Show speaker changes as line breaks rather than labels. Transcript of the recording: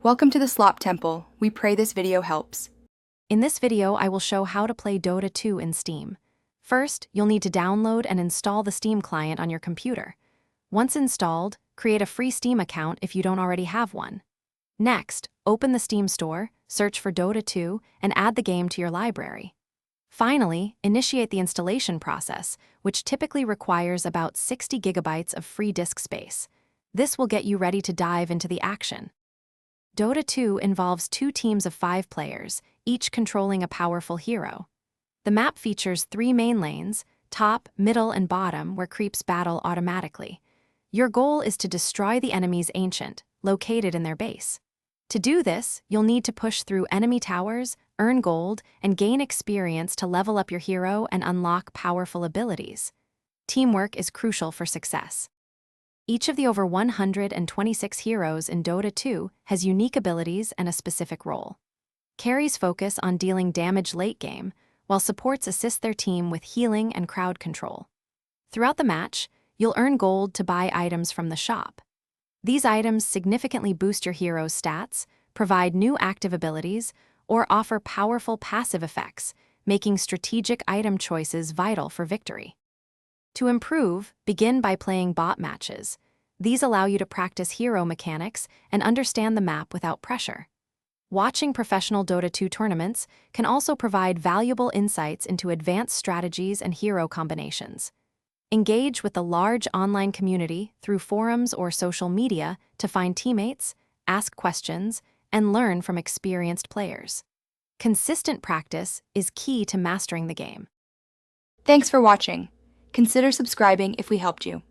Welcome to the Slop Temple. We pray this video helps.
In this video, I will show how to play Dota 2 in Steam. First, you'll need to download and install the Steam client on your computer. Once installed, create a free Steam account if you don't already have one. Next, open the Steam store, search for Dota 2, and add the game to your library. Finally, initiate the installation process, which typically requires about 60 gigabytes of free disk space. This will get you ready to dive into the action. Dota 2 involves 2 teams of 5 players, each controlling a powerful hero. The map features 3 main lanes, top, middle, and bottom, where creeps battle automatically. Your goal is to destroy the enemy's ancient, located in their base. To do this, you'll need to push through enemy towers, earn gold, and gain experience to level up your hero and unlock powerful abilities. Teamwork is crucial for success. Each of the over 126 heroes in Dota 2 has unique abilities and a specific role. Carries focus on dealing damage late game, while supports assist their team with healing and crowd control. Throughout the match, you'll earn gold to buy items from the shop. These items significantly boost your hero's stats, provide new active abilities, or offer powerful passive effects, making strategic item choices vital for victory. To improve, begin by playing bot matches. These allow you to practice hero mechanics and understand the map without pressure. Watching professional Dota 2 tournaments can also provide valuable insights into advanced strategies and hero combinations. Engage with the large online community through forums or social media to find teammates, ask questions, and learn from experienced players. Consistent practice is key to mastering the game.
Thanks for watching. Consider subscribing if we helped you.